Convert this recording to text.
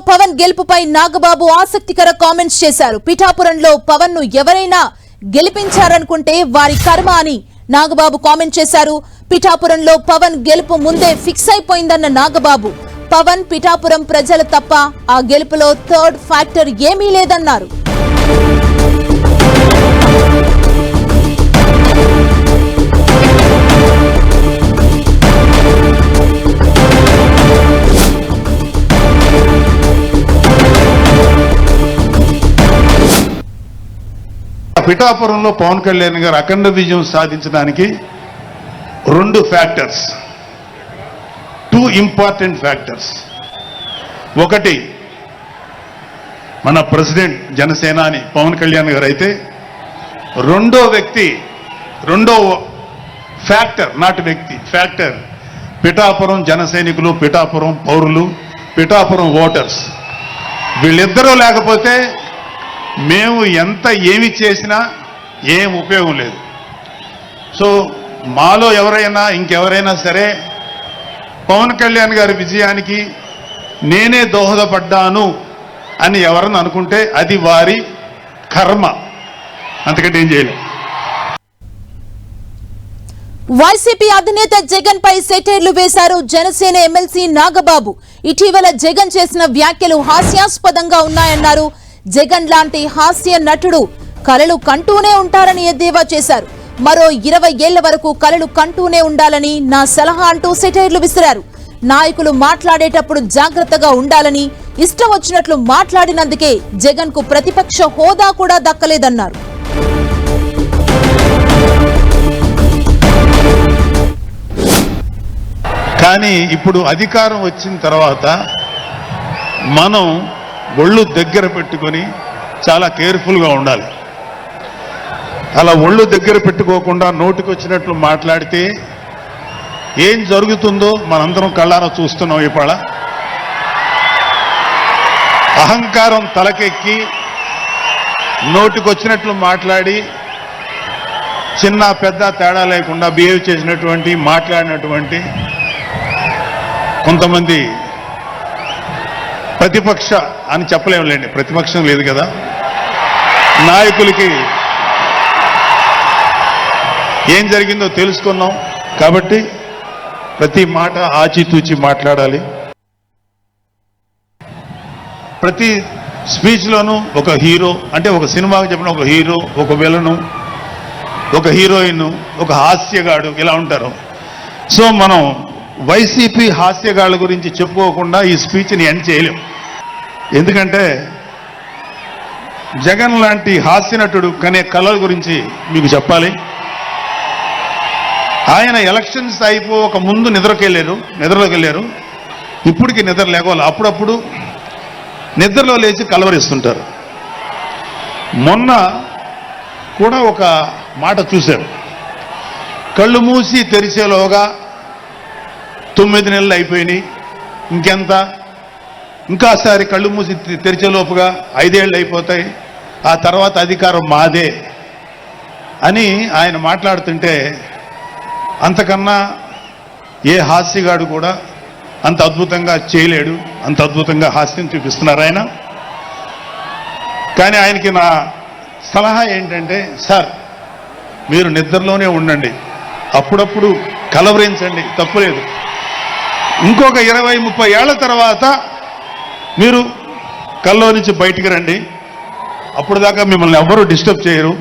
పవన్ గెలుపుపై నాగబాబు ఆసక్తికర కామెంట్స్ చేశారు. పిఠాపురంలో పవన్ ను ఎవరైనా గెలిపించారనుకుంటే వారి కర్మ అని నాగబాబు కామెంట్ చేశారు. పిఠాపురంలో పవన్ గెలుపు ముందే ఫిక్స్ అయిపోయిందన్న నాగబాబు పవన్ పిఠాపురం ప్రజలు తప్ప ఆ గెలుపులో థర్డ్ ఫ్యాక్టర్ ఏమీ లేదన్నారు. పిఠాపురంలో పవన్ కళ్యాణ్ గారు అఖండ విజయం సాధించడానికి రెండు ఫ్యాక్టర్స్, టూ ఇంపార్టెంట్ ఫ్యాక్టర్స్. ఒకటి మన ప్రెసిడెంట్ జనసేనాని పవన్ కళ్యాణ్ గారు అయితే, రెండో ఫ్యాక్టర్, నాట్ వ్యక్తి, ఫ్యాక్టర్ పిఠాపురం జన సైనికులు, పిఠాపురం పౌరులు, పిఠాపురం ఓటర్స్. వీళ్ళిద్దరూ లేకపోతే మేము ఎంత ఏమి చేసినా ఏం ఉపయోగం లేదు. సో మాలో ఎవరైనా ఇంకెవరైనా సరే పవన్ కళ్యాణ్ గారి విజయానికి నేనే దోహదపడ్డాను అని ఎవరన్నా అనుకుంటే అది వారి కర్మ, అంతకంటే ఏం చేయలేదు. వైసీపీ అధినేత జగన్ పై సెటైర్లు వేశారు జనసేన ఎమ్మెల్సీ నాగబాబు. ఇటీవల జగన్ చేసిన వ్యాఖ్యలు హాస్యాస్పదంగా ఉన్నాయన్నారు. జగన్ లాంటి హాస్య నటుడు కలలు కంటూనే ఉంటారని ఎద్దేవా చేశారు. మరో 20 ఏళ్ల వరకు కలలు కంటూనే ఉండాలని నా సలహా అంటూ సెటైర్లు విసిరారు. నాయకులు మాట్లాడేటప్పుడు జాగ్రత్తగా ఉండాలని, ఇష్టం వచ్చినట్లు మాట్లాడినందుకే జగన్ కు ప్రతిపక్ష హోదా కూడా దక్కలేదన్నారు. కానీ ఇప్పుడు అధికారం వచ్చిన తర్వాత మనం ఒళ్ళు దగ్గర పెట్టుకొని చాలా కేర్ఫుల్గా ఉండాలి. అలా ఒళ్ళు దగ్గర పెట్టుకోకుండా నోటికొచ్చినట్లు మాట్లాడితే ఏం జరుగుతుందో మనందరం కళ్ళారా చూస్తున్నాం. ఇవాళ అహంకారం తలకెక్కి నోటికొచ్చినట్లు మాట్లాడి చిన్న పెద్ద తేడా లేకుండా బిహేవ్ చేసినటువంటి, మాట్లాడినటువంటి కొంతమంది ప్రతిపక్ష అని చెప్పలేములేండి, ప్రతిపక్షం లేదు కదా, నాయకులకి ఏం జరిగిందో తెలుసుకున్నాం. కాబట్టి ప్రతి మాట ఆచితూచి మాట్లాడాలి. ప్రతి స్పీచ్లోనూ ఒక హీరో, అంటే ఒక సినిమాకి చెప్పిన ఒక హీరో, ఒక విలను, ఒక హీరోయిన్, ఒక హాస్యగాడు, ఇలా ఉంటారు. సో మనం వైసీపీ హాస్యగాళ్ళ గురించి చెప్పుకోకుండా ఈ స్పీచ్ని ఎండ్ చేయలేం. ఎందుకంటే జగన్ లాంటి హాస్యనటుడు కనే కళల గురించి మీకు చెప్పాలి. ఆయన ఎలక్షన్స్ అయిపోక ముందు నిద్రలోకి వెళ్ళారు. ఇప్పటికి నిద్ర లేవాలి. అప్పుడప్పుడు నిద్రలో లేచి కలవరిస్తుంటారు. మొన్న కూడా ఒక మాట చూశారు, కళ్ళు మూసి తెరిచేలోగా 9 నెలలు అయిపోయినాయి, ఇంకెంత, ఇంకాసారి కళ్ళు మూసి తెరిచేలోపుగా 5 ఏళ్ళు అయిపోతాయి, ఆ తర్వాత అధికారం మాదే అని ఆయన మాట్లాడుతుంటే అంతకన్నా ఏ హాస్యగాడు కూడా అంత అద్భుతంగా చేయలేడు. అంత అద్భుతంగా హాస్యం చూపిస్తున్నారు ఆయన. కానీ ఆయనకి నా సలహా ఏంటంటే, సార్ మీరు నిద్రలోనే ఉండండి, అప్పుడప్పుడు కలవరించండి, తప్పులేదు. ఇంకొక 20-30 ఏళ్ల తర్వాత మీరు కల్లో నుంచి బయటికి రండి, అప్పుడు దాకా మిమ్మల్ని ఎవ్వరూ డిస్టర్బ్ చేయరు.